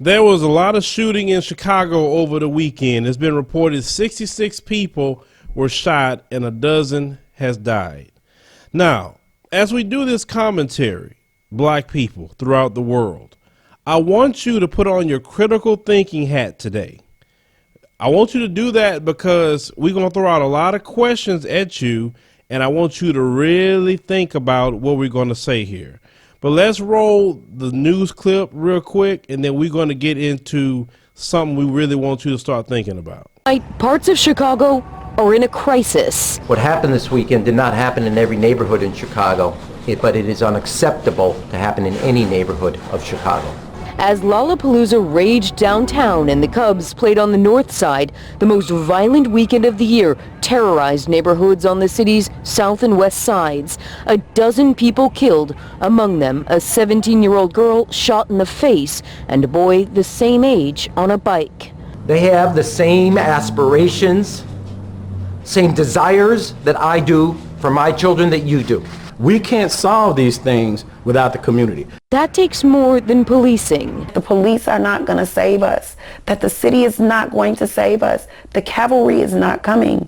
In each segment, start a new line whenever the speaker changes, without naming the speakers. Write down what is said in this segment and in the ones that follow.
There was a lot of shooting in Chicago over the weekend. It's been reported 66 people were shot and a dozen has died. Now, as we do this commentary, black people throughout the world, I want you to put on your critical thinking hat today. I want you to do that because we're going to throw out a lot of questions at you, and I want you to really think about what we're going to say here. But let's roll the news clip real quick, and then we're going to get into something we really want you to start thinking about.
Parts of Chicago are in a crisis.
What happened this weekend did not happen in every neighborhood in Chicago, but it is unacceptable to happen in any neighborhood of Chicago.
As Lollapalooza raged downtown and the Cubs played on the north side, the most violent weekend of the year terrorized neighborhoods on the city's south and west sides. A dozen people killed, among them a 17-year-old girl shot in the face and a boy the same age on a bike.
They have the same aspirations, same desires that I do for my children that you do.
We can't solve these things without the community.
That takes more than policing.
The police are not going to save us. That the city is not going to save us. The cavalry is not coming.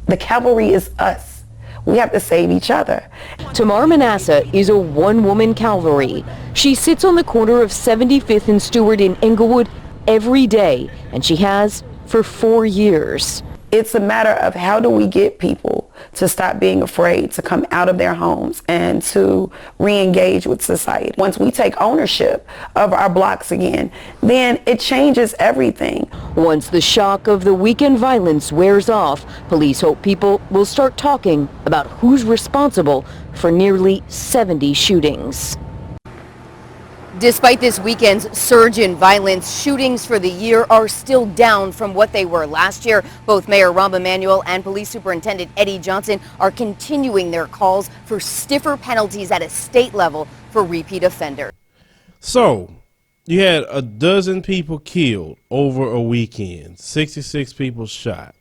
The cavalry is us. We have to save each other.
Tamar Manasseh is a one-woman cavalry. She sits on the corner of 75th and Stewart in Englewood every day, and she has for 4 years.
It's a matter of how do we get people to stop being afraid to come out of their homes and to re-engage with society. Once we take ownership of our blocks again, then it changes everything.
Once the shock of the weekend violence wears off, police hope people will start talking about who's responsible for nearly 70 shootings.
Despite this weekend's surge in violence, shootings for the year are still down from what they were last year. Both Mayor Rahm Emanuel and Police Superintendent Eddie Johnson are continuing their calls for stiffer penalties at a state level for repeat offenders.
So, you had a dozen people killed over a weekend, 66 people shot.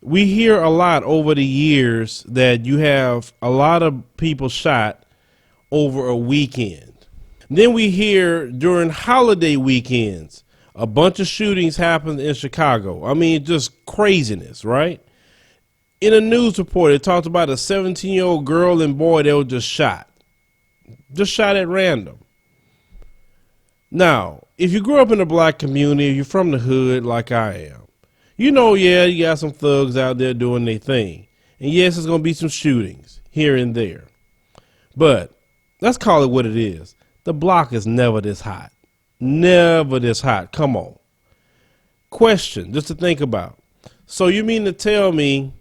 We hear a lot over the years that you have a lot of people shot over a weekend. Then we hear during holiday weekends, a bunch of shootings happen in Chicago. I mean, just craziness, right? In a news report, it talked about a 17-year-old girl and boy that were just shot at random. Now, if you grew up in a black community, if you're from the hood like I am, you know, yeah, you got some thugs out there doing their thing. And yes, there's going to be some shootings here and there. But let's call it what it is. The block is never this hot. Never this hot. Come on. Question, just to think about. So you mean to tell me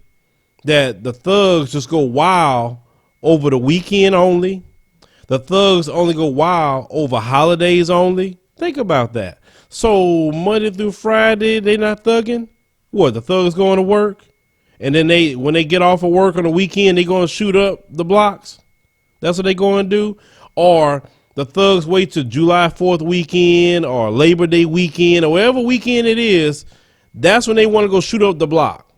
that the thugs just go wild over the weekend only? The thugs only go wild over holidays only? Think about that. So Monday through Friday, they not thugging? What, the thugs going to work? And then when they get off of work on the weekend, they going to shoot up the blocks? That's what they going to do? Or the thugs wait till July 4th weekend or Labor Day weekend or whatever weekend it is, that's when they want to go shoot up the block.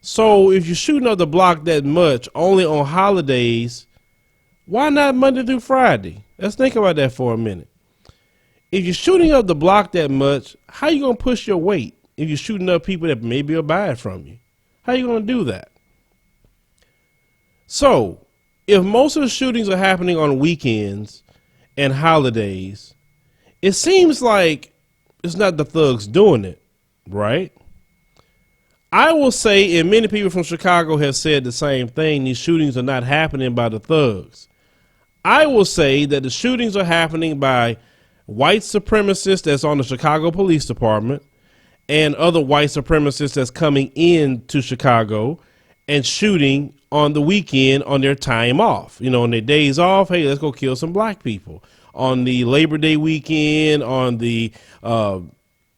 So if you're shooting up the block that much only on holidays, why not Monday through Friday? Let's think about that for a minute. If you're shooting up the block that much, how you going to push your weight if you're shooting up people that maybe will buy it from you? How you going to do that? So if most of the shootings are happening on weekends and holidays, it seems like it's not the thugs doing it, right? I will say, and many people from Chicago have said the same thing, these shootings are not happening by the thugs. I will say that the shootings are happening by white supremacists that's on the Chicago Police Department and other white supremacists that's coming into Chicago and shooting on the weekend on their time off. You know, on their days off, hey, let's go kill some black people. On the Labor Day weekend, on the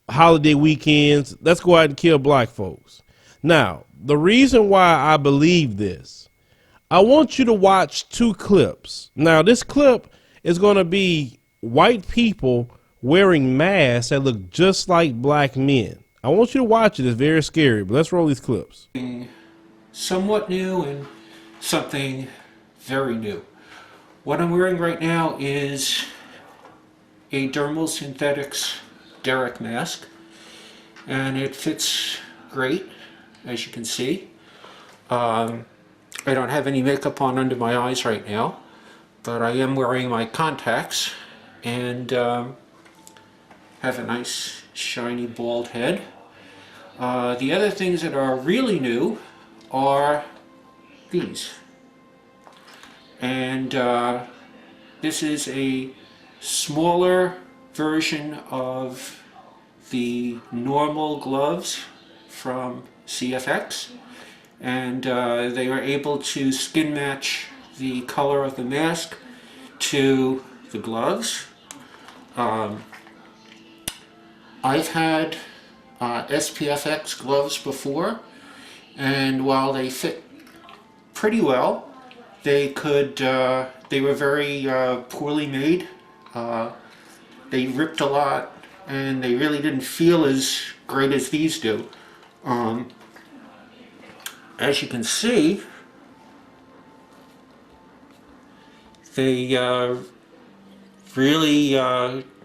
holiday weekends, let's go out and kill black folks. Now, the reason why I believe this, I want you to watch two clips. Now, this clip is going to be white people wearing masks that look just like black men. I want you to watch it. It's very scary, but let's roll these clips.
Somewhat new and something very new. What I'm wearing right now is a Dermal Synthetics Derrick mask, and it fits great, as you can see. I don't have any makeup on under my eyes right now, but I am wearing my contacts and have a nice shiny bald head. The other things that are really new are these. And this is a smaller version of the normal gloves from CFX, and they were able to skin match the color of the mask to the gloves. I've had SPFX gloves before, and while they fit pretty well, they were very poorly made. They ripped a lot, and they really didn't feel as great as these do. As you can see, they really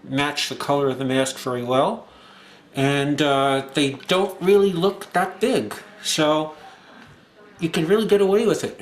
match the color of the mask very well, and they don't really look that big, so you can really get away with it.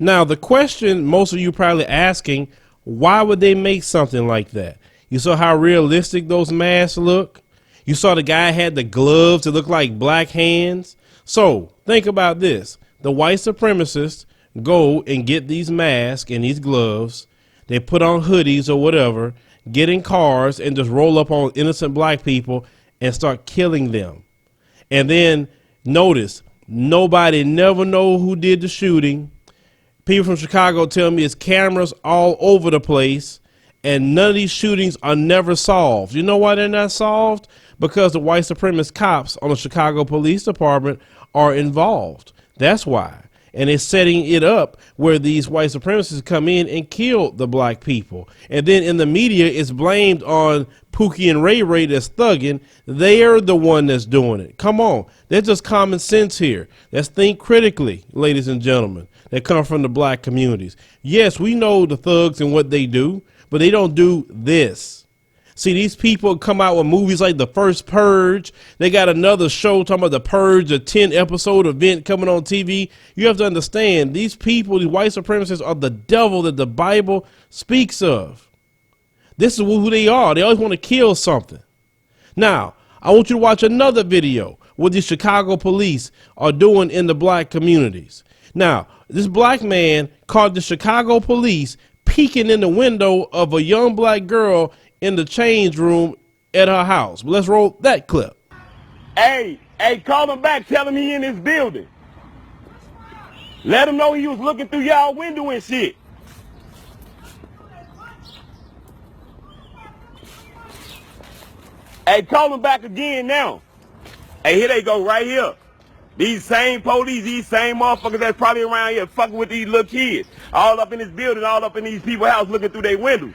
Now, the question most of you probably asking, why would they make something like that? You saw how realistic those masks look? You saw the guy had the gloves that look like black hands? So, think about this. The white supremacists go and get these masks and these gloves. They put on hoodies or whatever, get in cars and just roll up on innocent black people and start killing them. And then notice, nobody never know who did the shooting. People from Chicago tell me it's cameras all over the place, and none of these shootings are never solved. You know why they're not solved? Because the white supremacist cops on the Chicago Police Department are involved. That's why. And it's setting it up where these white supremacists come in and kill the black people. And then in the media, it's blamed on Pookie and Ray Ray that's thugging. They're the one that's doing it. Come on. That's just common sense here. Let's think critically, ladies and gentlemen, that come from the black communities. Yes, we know the thugs and what they do, but they don't do this. See, these people come out with movies like The First Purge. They got another show talking about The Purge, a 10-episode event coming on TV. You have to understand, these people, these white supremacists, are the devil that the Bible speaks of. This is who they are. They always want to kill something. Now, I want you to watch another video what the Chicago police are doing in the black communities. Now, this black man caught the Chicago police peeking in the window of a young black girl in the change room at her house. But let's roll that clip.
Hey, call him back. Tell him he in his building. Let him know he was looking through y'all window and shit. Hey, call him back again now. Hey, here they go right here. These same police, these same motherfuckers that's probably around here fucking with these little kids. All up in this building, all up in these people's house looking through their windows.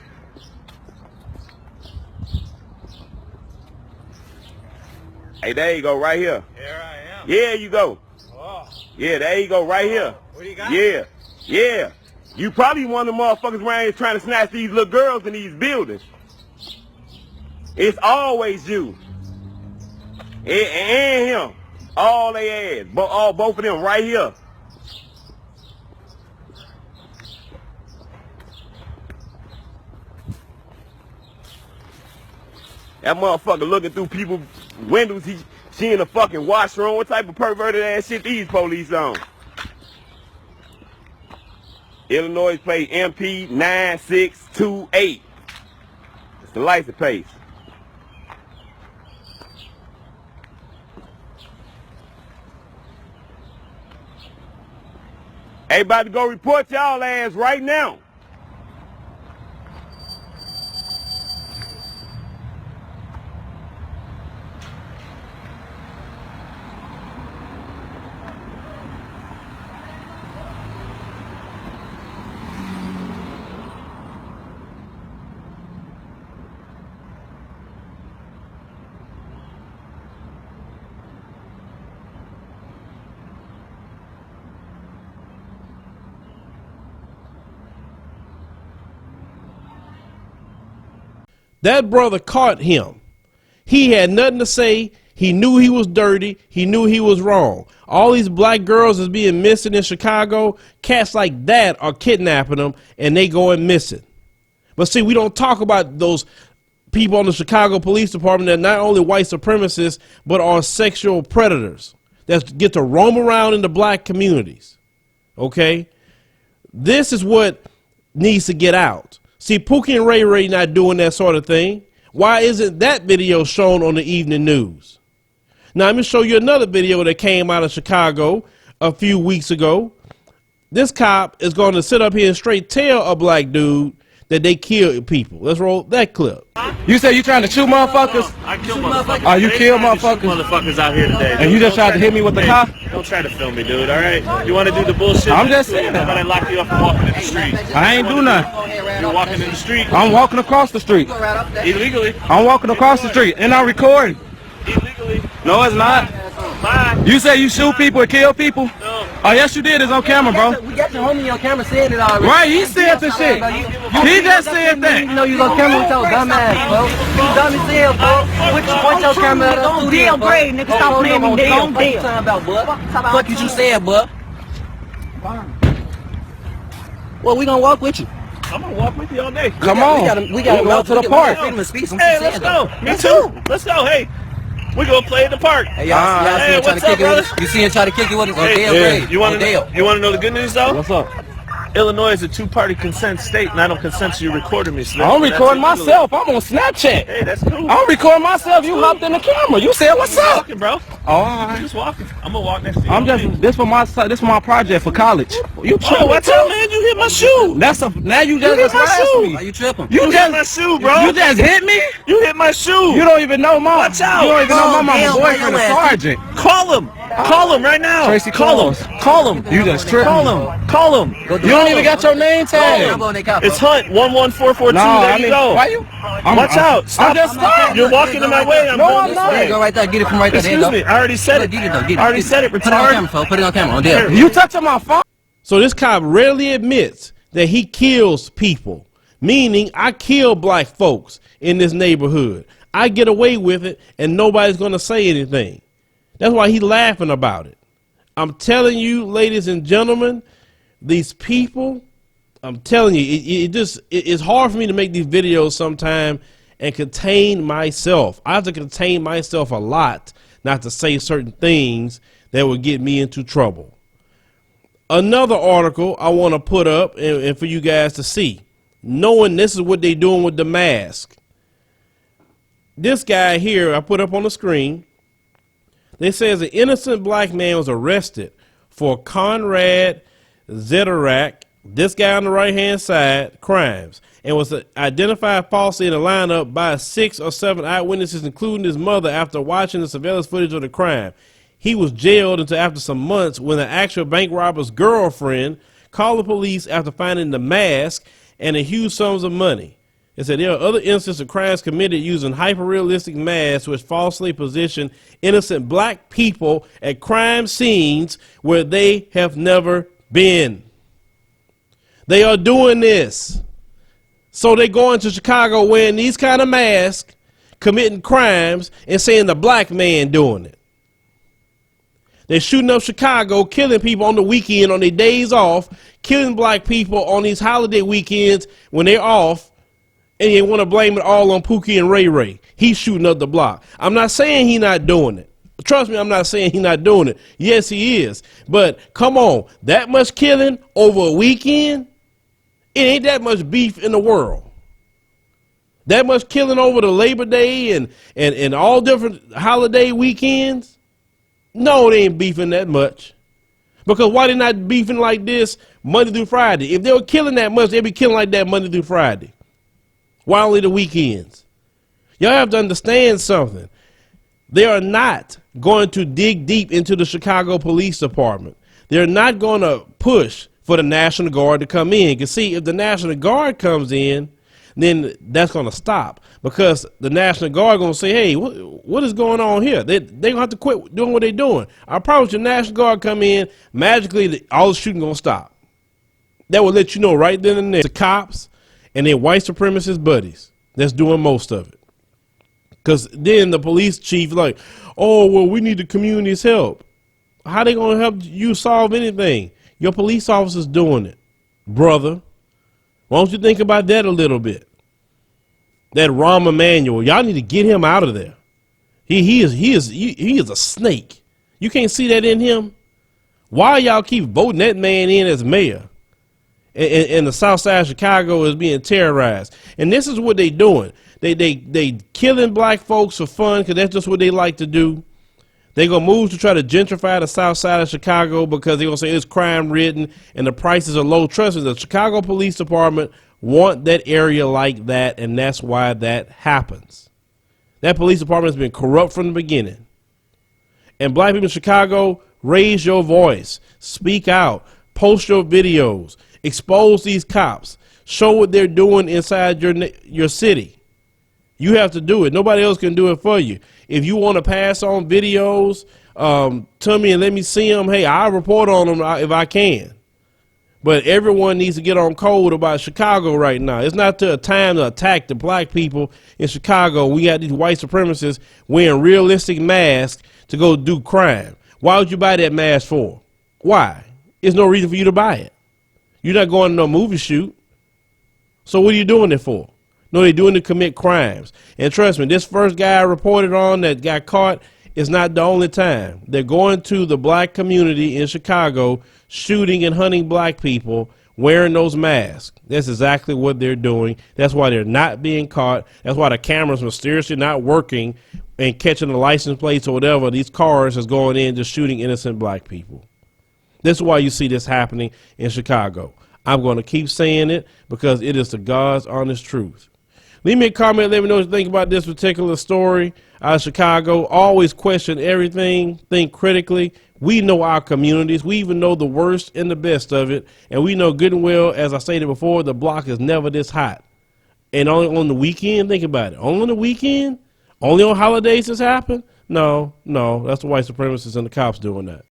Hey, there you go, right here.
Here I am.
Yeah, you go.
Oh.
Yeah, there you go, right here.
What do you got?
Yeah. You probably one of the motherfuckers around here trying to snatch these little girls in these buildings. It's always you. And him. All they ass. Both of them right here. That motherfucker looking through people's windows. She in the fucking washroom. What type of perverted ass shit these police on? Illinois plate MP 96 28. It's the license plate. Everybody go report y'all ass right now.
That brother caught him. He had nothing to say. He knew he was dirty. He knew he was wrong. All these black girls is being missing in Chicago. Cats like that are kidnapping them and they going missing. But see, we don't talk about those people on the Chicago Police Department that not only white supremacists, but are sexual predators that get to roam around in the black communities. Okay? This is what needs to get out. See, Pookie and Ray Ray not doing that sort of thing. Why isn't that video shown on the evening news? Now, let me show you another video that came out of Chicago a few weeks ago. This cop is going to sit up here and straight tell a black dude that they killed people. Let's roll that clip.
You say you trying to shoot motherfuckers?
I kill motherfuckers.
Oh, you kill motherfuckers?
Motherfuckers out here today.
And you just tried to hit me with the car?
Don't try to film me, dude, alright? You want to do the bullshit?
I'm just saying that.
Somebody lock you up and walking in the street.
I ain't do nothing.
You're walking in the street.
I'm walking across the street.
Illegally.
I'm walking across the street and I'm recording.
Illegally.
No, it's not.
Fine.
You say you shoot people and kill people?
No.
Oh, yes, you did. It's on camera, bro.
We got your homie on camera saying it already.
Right, he said the shit. He just said that.
You know you on camera with your dumb ass, bro. You dumb as hell, bro. Point your camera at us.
Don't deal, Brave, nigga. Stop playing me, nigga. Don't deal.
What about, bud? Fuck you said, bud. Well, we gonna walk with you.
I'm gonna walk with you all day.
Come on.
We gotta
go to the park.
Hey, let's go. Me too. Let's go. Hey, we gonna play in the park.
Hey, y'all see him trying to kick it with us? You see him trying to kick it with us?
Hey, you want to know the good news though?
What's up?
Illinois is a two-party consent state, and I don't consent to you recording me. So
I'm recording myself. I'm on Snapchat.
Hey, that's cool.
I'm recording myself. You hopped in the camera. You said, "What's up?"
Walking, bro.
Oh, all right.
Just walking. I'm gonna walk next to you.
I'm just this for my project for college. You tripping?
What's up, man? You hit my shoe.
Now you just
hit my shoe.
Why you tripping?
You hit my shoe, bro.
You just hit me.
You hit my shoe.
You don't even know mom.
Watch out.
You don't even know my mama's boyfriend, a sergeant.
Call him. Call him right now.
Tracy,
call him. Call him.
You just tripping.
Call him. Call him.
You don't even got your name tag.
It's Hunt 11442.
No,
there you go.
Why you?
Watch out. Stop.
I'm just stopped.
You're walking in my way. I'm
not.
Go right there. Get it from right there.
Excuse me. I already said it.
Get it though. Get it.
I already said it.
Put it on camera, folks. Put it on camera. On there.
You touching my phone?
So this cop rarely admits that he kills people, meaning I kill black folks in this neighborhood. I get away with it and nobody's going to say anything. That's why he's laughing about it. I'm telling you, ladies and gentlemen, these people, I'm telling you, it's hard for me to make these videos sometimes and contain myself. I have to contain myself a lot not to say certain things that would get me into trouble. Another article I want to put up and for you guys to see, knowing this is what they're doing with the mask. This guy here I put up on the screen. They says an innocent black man was arrested for Conrad Zederak, this guy on the right-hand side, crimes, and was identified falsely in a lineup by 6 or 7 eyewitnesses, including his mother, after watching the surveillance footage of the crime. He was jailed until after some months when the actual bank robber's girlfriend called the police after finding the mask and a huge sums of money. It said there are other instances of crimes committed using hyper-realistic masks which falsely position innocent black people at crime scenes where they have never been. They are doing this. So they go into Chicago wearing these kind of masks, committing crimes, and saying the black man doing it. They're shooting up Chicago, killing people on the weekend, on their days off, killing black people on these holiday weekends when they're off, and you want to blame it all on Pookie and Ray Ray. He's shooting up the block. I'm not saying he's not doing it. Trust me, I'm not saying he's not doing it. Yes, he is. But come on, that much killing over a weekend? It ain't that much beef in the world. That much killing over the Labor Day and all different holiday weekends? No, they ain't beefing that much. Because why they not beefing like this Monday through Friday? If they were killing that much, they'd be killing like that Monday through Friday. Why only the weekends? Y'all have to understand something. They are not going to dig deep into the Chicago Police Department. They're not going to push for the National Guard to come in. Because see, if the National Guard comes in, then that's going to stop. Because the National Guard going to say, hey, what is going on here? They're going to have to quit doing what they're doing. I promise you, the National Guard come in, magically all the shooting going to stop. That will let you know right then and there. The cops and their white supremacist buddies that's doing most of it. Because then the police chief like, oh, well, we need the community's help. How they going to help you solve anything? Your police officer's doing it, brother. Why don't you think about that a little bit? That Rahm Emanuel, y'all need to get him out of there. He is a snake. You can't see that in him. Why y'all keep voting that man in as mayor? And the South Side of Chicago is being terrorized. And this is what they doing. They killing black folks for fun because that's just what they like to do. They're going to move to try to gentrify the South Side of Chicago because they're going to say it's crime ridden and the prices are low. Trust me, the Chicago Police Department want that area like that, and that's why that happens. That police department has been corrupt from the beginning. And black people in Chicago, raise your voice, speak out, post your videos, expose these cops, show what they're doing inside your city. You have to do it. Nobody else can do it for you. If you want to pass on videos to me and let me see them, hey, I'll report on them if I can. But everyone needs to get on code about Chicago right now. It's not a time to attack the black people in Chicago. We got these white supremacists wearing realistic masks to go do crime. Why would you buy that mask for? Why? There's no reason for you to buy it. You're not going to no movie shoot. So what are you doing it for? No, they're doing it to commit crimes. And trust me, this first guy I reported on that got caught is not the only time. They're going to the black community in Chicago, shooting and hunting black people, wearing those masks. That's exactly what they're doing. That's why they're not being caught. That's why the cameras mysteriously not working and catching the license plates or whatever. These cars is going in just shooting innocent black people. This is why you see this happening in Chicago. I'm going to keep saying it because it is the God's honest truth. Leave me a comment. Let me know what you think about this particular story out of Chicago. Always question everything. Think critically. We know our communities. We even know the worst and the best of it. And we know good and well, as I stated before, the block is never this hot. And only on the weekend, think about it. Only on the weekend? Only on holidays this happen? No, that's the white supremacists and the cops doing that.